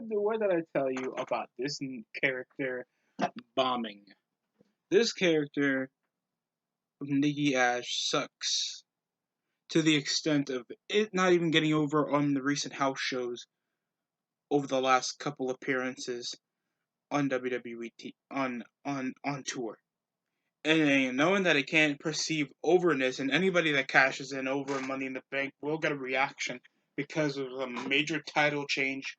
What did I tell you about this character bombing? This character of Nikki Ash sucks to the extent of it not even getting over on the recent house shows over the last couple appearances on WWE on tour. And knowing that it can't perceive overness, and anybody that cashes in over Money in the Bank will get a reaction because of a major title change.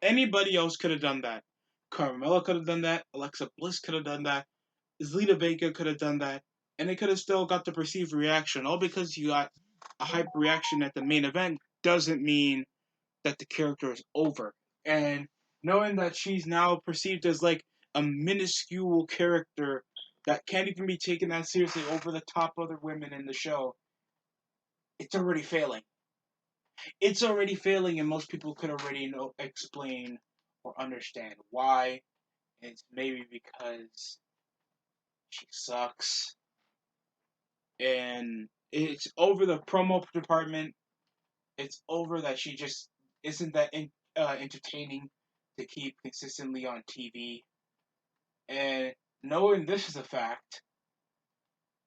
Anybody else could have done that. Carmella could have done that. Alexa Bliss could have done that. Zelina Vega could have done that. And it could have still got the perceived reaction. All because you got a hype reaction at the main event doesn't mean that the character is over. And knowing that she's now perceived as like a minuscule character that can't even be taken that seriously over the top other women in the show, it's already failing. It's already failing, and most people could already explain or understand why. It's maybe because she sucks, and it's over the promo department. It's over that she just isn't that entertaining to keep consistently on TV. And knowing this is a fact,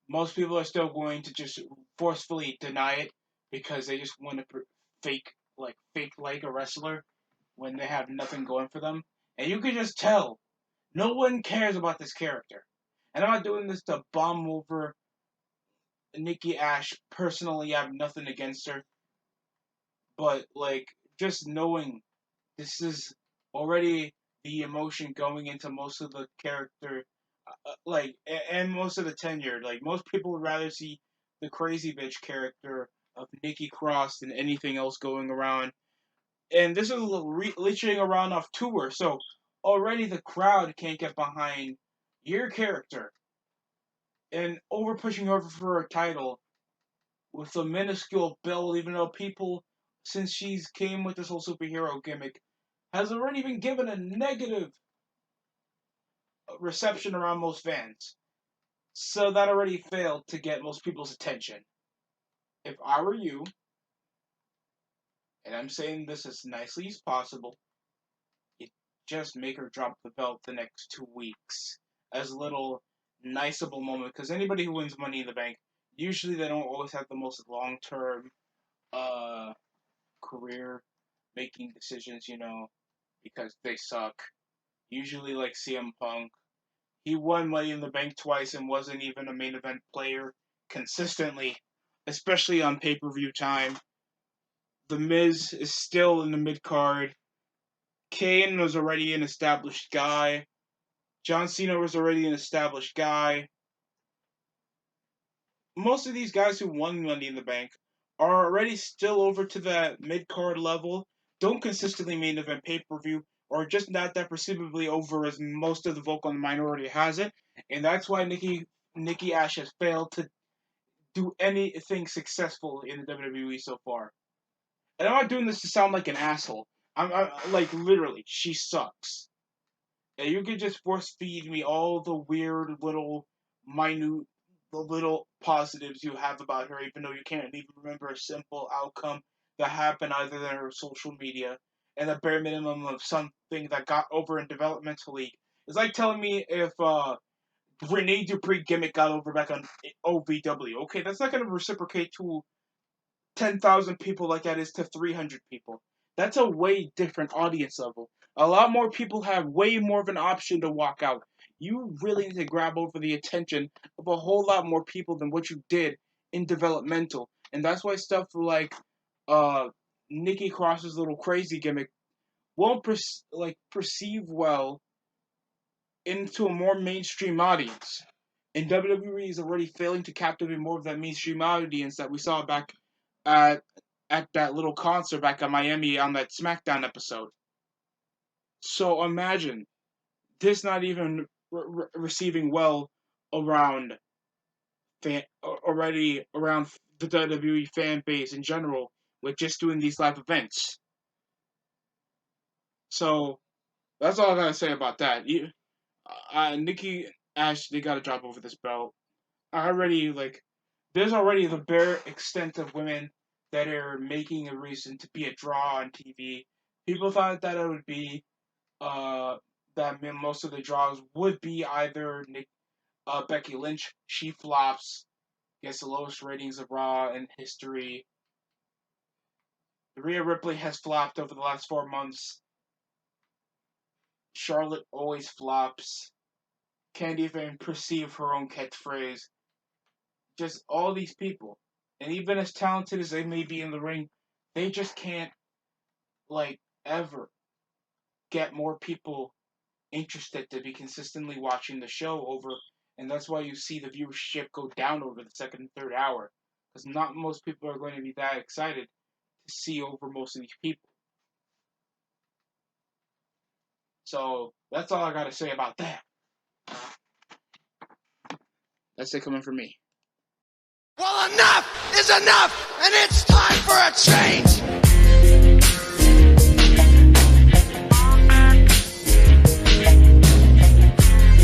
most people are still going to just forcefully deny it because they just want to fake like a wrestler when they have nothing going for them. And you can just tell no one cares about this character. And I'm not doing this to bomb over Nikki Ash. Personally, I have nothing against her, but like just knowing this is already the emotion going into most of the character, and most of the tenure. Like most people would rather see the crazy bitch character of Nikki Cross than anything else going around. And this is reaching around off tour, so already the crowd can't get behind your character and over pushing her for a title with a minuscule build, even though people, since she's came with this whole superhero gimmick, has already been given a negative reception around most fans. So that already failed to get most people's attention. If I were you, and I'm saying this as nicely as possible, you just make her drop the belt the next 2 weeks as a little niceable moment. Because anybody who wins Money in the Bank, usually they don't always have the most long term uh, career making decisions, because they suck. Usually, like CM Punk, he won Money in the Bank twice and wasn't even a main event player consistently, especially on pay per view time. The Miz is still in the mid card. Kane was already an established guy. John Cena was already an established guy. Most of these guys who won Money in the Bank are already still over to that mid card level, don't consistently main event pay per view, or just not that perceivably over as most of the vocal minority has it, and that's why Nikki Ash has failed to do anything successful in the WWE so far. And I'm not doing this to sound like an asshole. I'm like literally, she sucks. And you could just force feed me all the weird little minute the little positives you have about her, even though you can't even remember a simple outcome that happened either than her social media and the bare minimum of something that got over in developmental league. It's like telling me if Rene Dupree gimmick got over back on OVW. Okay, that's not going to reciprocate to 10,000 people like that is to 300 people. That's a way different audience level. A lot more people have way more of an option to walk out. You really need to grab over the attention of a whole lot more people than what you did in developmental. And that's why stuff like uh, Nikki Cross's little crazy gimmick won't perceive well into a more mainstream audience. And WWE is already failing to captivate more of that mainstream audience that we saw back at at that little concert back in Miami on that SmackDown episode. So imagine this not even receiving well around already around the WWE fan base in general with just doing these live events. So that's all I gotta say about that. Nikki Ash, they gotta drop over this belt. I already there's already the bare extent of women that are making a reason to be a draw on TV. People thought that it would be that most of the draws would be either Becky Lynch. She flops, gets the lowest ratings of Raw in history. Rhea Ripley has flopped over the last 4 months. Charlotte always flops. Can't even perceive her own catchphrase. Just all these people. And even as talented as they may be in the ring, they just can't, ever get more people interested to be consistently watching the show over. And that's why you see the viewership go down over the second and third hour. Because not most people are going to be that excited to see over most of these people. So that's all I got to say about that. That's it coming from me. Well, enough is enough, and it's time for a change.